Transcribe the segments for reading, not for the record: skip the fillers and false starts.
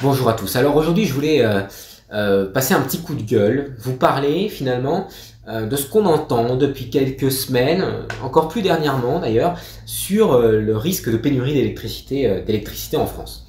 Bonjour à tous. Alors aujourd'hui, je voulais passer un petit coup de gueule, vous parler finalement de ce qu'on entend depuis quelques semaines, encore plus dernièrement d'ailleurs, sur le risque de pénurie d'électricité en France.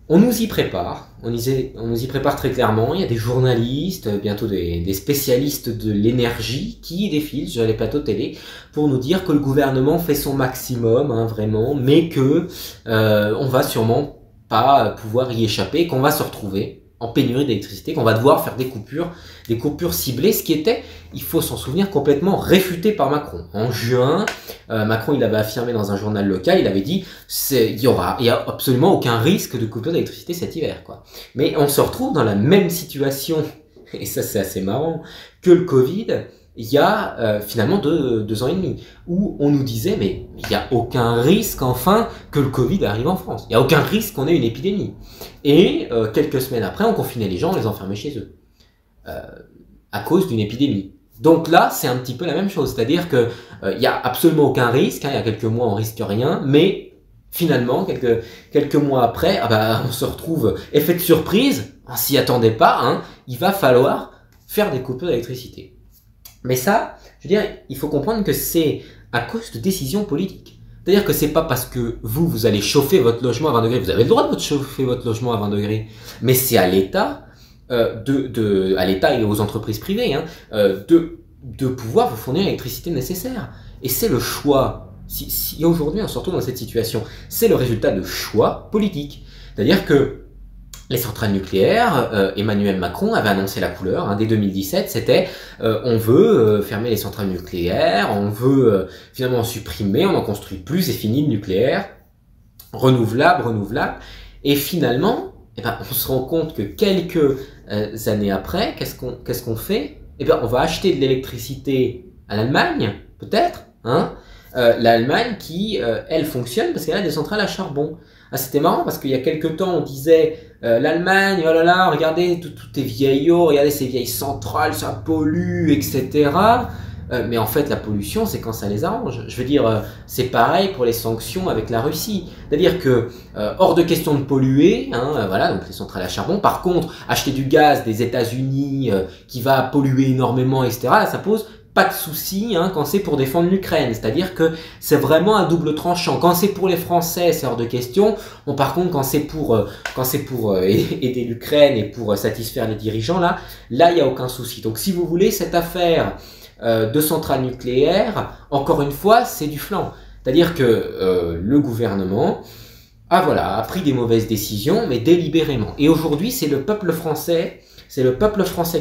On nous y prépare, on nous y prépare très clairement. Il y a des journalistes, bientôt des spécialistes de l'énergie qui défilent sur les plateaux de télé pour nous dire que le gouvernement fait son maximum, hein, vraiment, mais que on va sûrement pas pouvoir y échapper, qu'on va se retrouver en pénurie d'électricité, qu'on va devoir faire des coupures ciblées, ce qui était, il faut s'en souvenir, complètement réfuté par Macron. En juin, Macron, il avait affirmé dans un journal local, il avait dit, il y a absolument aucun risque de coupure d'électricité cet hiver, quoi. Mais on se retrouve dans la même situation, et ça c'est assez marrant, que le Covid, il y a finalement deux ans et demi, où on nous disait, mais il n'y a aucun risque enfin que le Covid arrive en France. Il n'y a aucun risque qu'on ait une épidémie. Et quelques semaines après, on confinait les gens, on les enfermait chez eux, à cause d'une épidémie. Donc là, c'est un petit peu la même chose, c'est-à-dire que il n'y a absolument aucun risque, hein, il y a quelques mois on risque rien, mais finalement, quelques mois après, on se retrouve, effet de surprise, on s'y attendait pas, hein, il va falloir faire des coupures d'électricité. Mais ça, je veux dire, il faut comprendre que c'est à cause de décisions politiques. C'est-à-dire que c'est pas parce que vous allez chauffer votre logement à 20 degrés, vous avez le droit de chauffer votre logement à 20 degrés, mais c'est à l'État, à l'État et aux entreprises privées, hein, de pouvoir vous fournir l'électricité nécessaire. Et c'est le choix. Si aujourd'hui on se retrouve dans cette situation, c'est le résultat de choix politiques. C'est-à-dire que les centrales nucléaires, Emmanuel Macron avait annoncé la couleur, hein, dès 2017, c'était on veut fermer les centrales nucléaires, on veut finalement en supprimer, on n'en construit plus, c'est fini le nucléaire, renouvelable. Et finalement, on se rend compte que quelques années après, qu'est-ce qu'on fait? On va acheter de l'électricité à l'Allemagne, peut-être, hein, l'Allemagne qui, elle, fonctionne parce qu'elle a des centrales à charbon. Ah, c'était marrant parce qu'il y a quelques temps, on disait l'Allemagne, oh là là, regardez, tout est vieillot, regardez ces vieilles centrales, ça pollue, etc. Mais en fait, la pollution, c'est quand ça les arrange. Je veux dire, c'est pareil pour les sanctions avec la Russie. C'est-à-dire que, hors de question de polluer, hein, voilà, donc les centrales à charbon. Par contre, acheter du gaz des États-Unis qui va polluer énormément, etc., là, ça pose pas de souci, hein, quand c'est pour défendre l'Ukraine. C'est-à-dire que c'est vraiment un double tranchant. Quand c'est pour les Français, c'est hors de question. Bon, par contre, quand c'est pour aider l'Ukraine et pour satisfaire les dirigeants, là, il y a aucun souci. Donc, si vous voulez, cette affaire de centrales nucléaires, encore une fois, c'est du flanc. C'est-à-dire que le gouvernement a pris des mauvaises décisions, mais délibérément. Et aujourd'hui, c'est le peuple français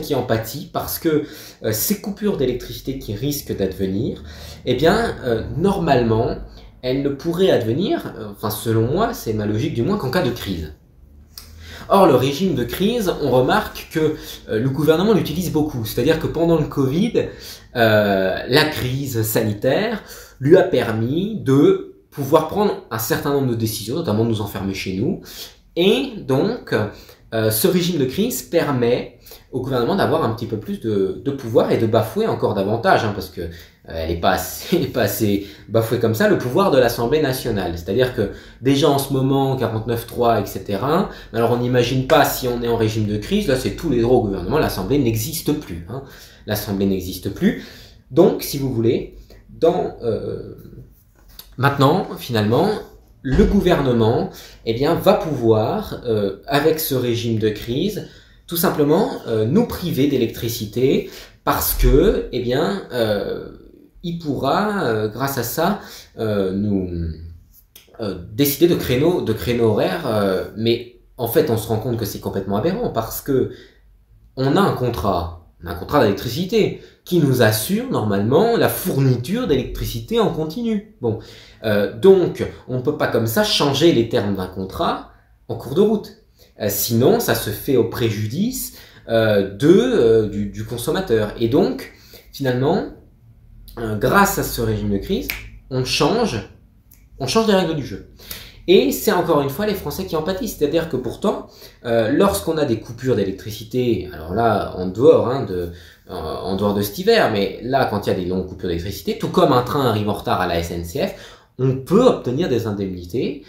qui en pâtit parce que ces coupures d'électricité qui risquent d'advenir, normalement, elles ne pourraient advenir, selon moi, c'est ma logique du moins, qu'en cas de crise. Or, le régime de crise, on remarque que le gouvernement l'utilise beaucoup. C'est-à-dire que pendant le Covid, la crise sanitaire lui a permis de pouvoir prendre un certain nombre de décisions, notamment de nous enfermer chez nous. Et donc, ce régime de crise permet au gouvernement d'avoir un petit peu plus de pouvoir et de bafouer encore davantage, hein, parce que elle n'est pas assez bafouée comme ça, le pouvoir de l'Assemblée nationale. C'est-à-dire que déjà en ce moment, 49.3, etc., alors on n'imagine pas si on est en régime de crise, là c'est tous les droits au gouvernement, l'Assemblée n'existe plus. Hein. L'Assemblée n'existe plus. Donc, si vous voulez, maintenant, finalement, le gouvernement va pouvoir, avec ce régime de crise, tout simplement nous priver d'électricité parce que il pourra, grâce à ça, nous décider de créneaux horaires. Mais en fait, on se rend compte que c'est complètement aberrant parce que on a un contrat d'électricité qui nous assure normalement la fourniture d'électricité en continu. Bon, donc on ne peut pas comme ça changer les termes d'un contrat en cours de route. Sinon, ça se fait au préjudice du consommateur. Et donc, finalement, grâce à ce régime de crise, on change les règles du jeu. Et c'est encore une fois les Français qui en pâtissent. C'est-à-dire que pourtant, lorsqu'on a des coupures d'électricité, alors là, en dehors de cet hiver, mais là, quand il y a des longues coupures d'électricité, tout comme un train arrive en retard à la SNCF, on peut obtenir des indemnités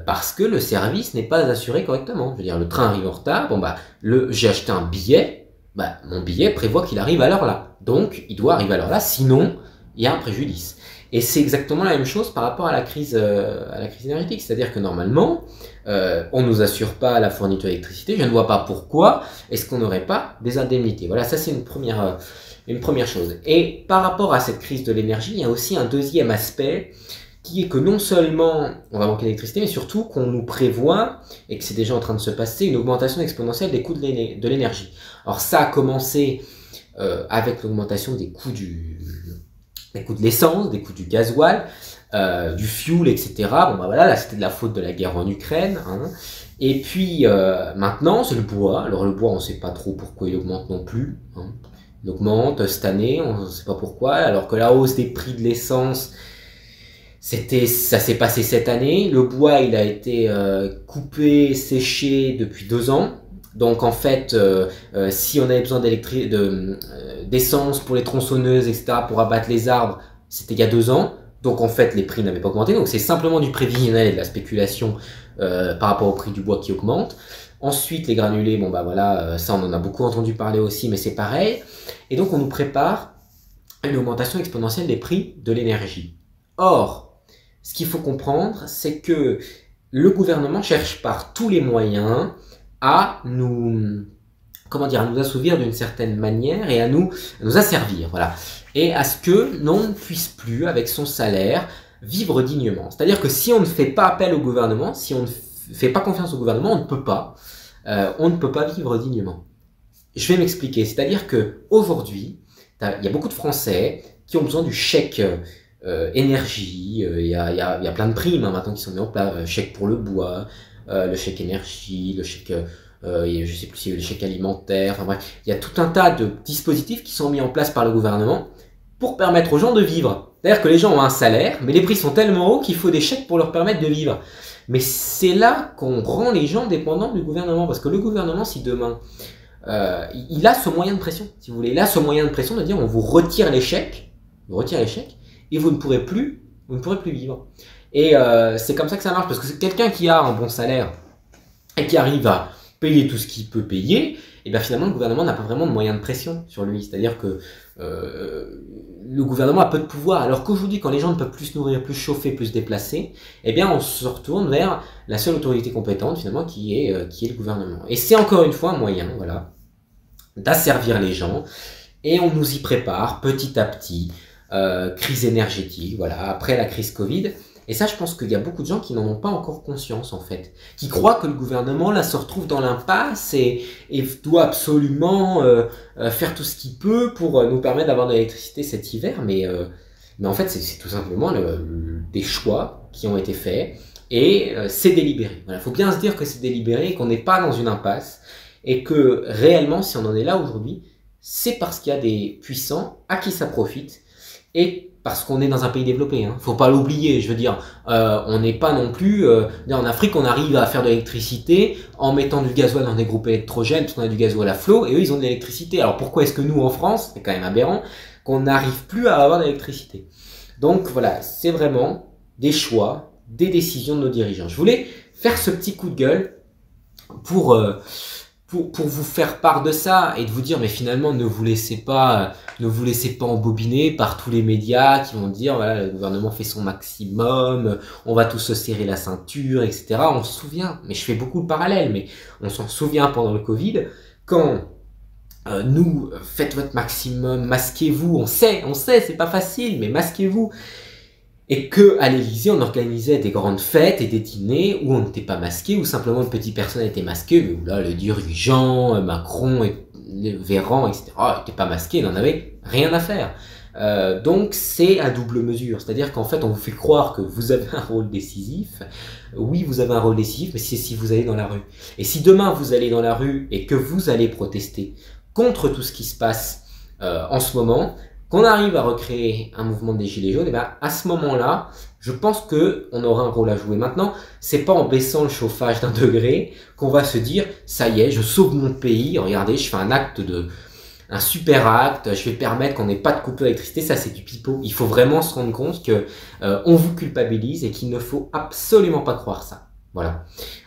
parce que le service n'est pas assuré correctement. Je veux dire, le train arrive en retard, bon bah, j'ai acheté un billet, bah, mon billet prévoit qu'il arrive à l'heure là. Donc, il doit arriver à l'heure là, sinon, il y a un préjudice. Et c'est exactement la même chose par rapport à la crise énergétique. C'est-à-dire que normalement, on nous assure pas la fourniture d'électricité. Je ne vois pas pourquoi est-ce qu'on n'aurait pas des indemnités. Voilà, ça c'est une première chose. Et par rapport à cette crise de l'énergie, il y a aussi un deuxième aspect qui est que non seulement on va manquer d'électricité, mais surtout qu'on nous prévoit, et que c'est déjà en train de se passer, une augmentation exponentielle des coûts de l'énergie. Alors ça a commencé avec l'augmentation des coûts de l'essence, des coûts du gasoil, du fuel, etc. Bon bah voilà, là c'était de la faute de la guerre en Ukraine. Hein. Et puis maintenant c'est le bois. Alors le bois on sait pas trop pourquoi il augmente non plus. Hein. Il augmente cette année, on ne sait pas pourquoi. Alors que la hausse des prix de l'essence, ça s'est passé cette année. Le bois il a été coupé, séché depuis 2 ans. Donc en fait, si on avait besoin d'essence pour les tronçonneuses, etc., pour abattre les arbres, c'était il y a 2 ans. Donc en fait, les prix n'avaient pas augmenté. Donc c'est simplement du prévisionnel et de la spéculation par rapport au prix du bois qui augmente. Ensuite, les granulés, bon bah voilà, ça on en a beaucoup entendu parler aussi, mais c'est pareil. Et donc on nous prépare une augmentation exponentielle des prix de l'énergie. Or, ce qu'il faut comprendre, c'est que le gouvernement cherche par tous les moyens à nous assouvir d'une certaine manière et à nous asservir, voilà. Et à ce que l'on ne puisse plus, avec son salaire, vivre dignement. C'est-à-dire que si on ne fait pas appel au gouvernement, si on ne fait pas confiance au gouvernement, on ne peut pas vivre dignement. Je vais m'expliquer. C'est-à-dire que aujourd'hui, il y a beaucoup de Français qui ont besoin du chèque énergie. Il y a plein de primes hein, maintenant qui sont mises en place. Chèque pour le bois, le chèque énergie, le chèque, je sais plus si le chèque alimentaire, enfin bref, il y a tout un tas de dispositifs qui sont mis en place par le gouvernement pour permettre aux gens de vivre. C'est-à-dire que les gens ont un salaire, mais les prix sont tellement hauts qu'il faut des chèques pour leur permettre de vivre. Mais c'est là qu'on rend les gens dépendants du gouvernement, parce que le gouvernement, si demain, il a ce moyen de pression, si vous voulez, il a ce moyen de pression de dire on vous retire les chèques, et vous ne pourrez plus vivre. Et c'est comme ça que ça marche, parce que c'est quelqu'un qui a un bon salaire et qui arrive à payer tout ce qu'il peut payer, et bien finalement le gouvernement n'a pas vraiment de moyen de pression sur lui. C'est-à-dire que le gouvernement a peu de pouvoir, alors qu'aujourd'hui quand les gens ne peuvent plus se nourrir, plus se chauffer, plus se déplacer, eh bien on se retourne vers la seule autorité compétente finalement qui est le gouvernement. Et c'est encore une fois un moyen, voilà, d'asservir les gens, et on nous y prépare petit à petit. Crise énergétique, voilà, après la crise Covid. Et ça, je pense qu'il y a beaucoup de gens qui n'en ont pas encore conscience, en fait. Qui croient que le gouvernement, là, se retrouve dans l'impasse et doit absolument faire tout ce qu'il peut pour nous permettre d'avoir de l'électricité cet hiver. Mais en fait, c'est tout simplement des choix qui ont été faits et c'est délibéré. Voilà, faut bien se dire que c'est délibéré et qu'on n'est pas dans une impasse et que réellement, si on en est là aujourd'hui, c'est parce qu'il y a des puissants à qui ça profite et parce qu'on est dans un pays développé, hein. Faut pas l'oublier, je veux dire, on n'est pas non plus, en Afrique on arrive à faire de l'électricité en mettant du gasoil dans des groupes électrogènes, parce qu'on a du gasoil à flot, et eux ils ont de l'électricité. Alors pourquoi est-ce que nous en France, c'est quand même aberrant, qu'on n'arrive plus à avoir de l'électricité? Donc voilà, c'est vraiment des choix, des décisions de nos dirigeants. Je voulais faire ce petit coup de gueule pour vous faire part de ça et de vous dire mais finalement ne vous laissez pas embobiner par tous les médias qui vont dire voilà le gouvernement fait son maximum, on va tous se serrer la ceinture, etc. On se souvient, mais je fais beaucoup de parallèles, mais on s'en souvient pendant le Covid quand nous faites votre maximum, masquez-vous, on sait c'est pas facile, mais masquez-vous. Et que à l'Élysée, on organisait des grandes fêtes et des dîners où on n'était pas masqué, où simplement une petite personne était masquée, mais où là, les dirigeants, Macron, et Véran, etc., n'étaient pas masqués, n'en avaient rien à faire. Donc c'est à double mesure, c'est-à-dire qu'en fait, on vous fait croire que vous avez un rôle décisif. Oui, vous avez un rôle décisif, mais c'est si vous allez dans la rue. Et si demain, vous allez dans la rue et que vous allez protester contre tout ce qui se passe en ce moment, qu'on arrive à recréer un mouvement des Gilets jaunes, et ben à ce moment-là, je pense que on aura un rôle à jouer. Maintenant, c'est pas en baissant le chauffage d'1 degré qu'on va se dire ça y est, je sauve mon pays. Regardez, je fais un acte un super acte, je vais permettre qu'on n'ait pas de coupure d'électricité, ça c'est du pipeau. Il faut vraiment se rendre compte que on vous culpabilise et qu'il ne faut absolument pas croire ça. Voilà.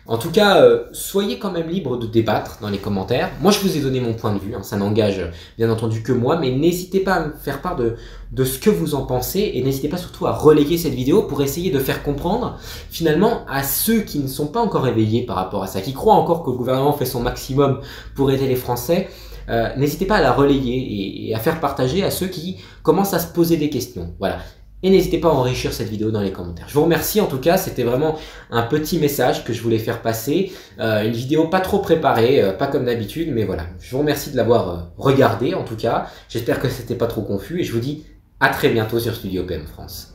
En tout cas, soyez quand même libre de débattre dans les commentaires. Moi, je vous ai donné mon point de vue, hein, ça n'engage bien entendu que moi, mais n'hésitez pas à me faire part de ce que vous en pensez et n'hésitez pas surtout à relayer cette vidéo pour essayer de faire comprendre finalement à ceux qui ne sont pas encore éveillés par rapport à ça, qui croient encore que le gouvernement fait son maximum pour aider les Français. N'hésitez pas à la relayer et à faire partager à ceux qui commencent à se poser des questions. Voilà. Et n'hésitez pas à enrichir cette vidéo dans les commentaires. Je vous remercie en tout cas, c'était vraiment un petit message que je voulais faire passer. Une vidéo pas trop préparée, pas comme d'habitude, mais voilà. Je vous remercie de l'avoir regardé en tout cas. J'espère que c'était pas trop confus et je vous dis à très bientôt sur Studio PM France.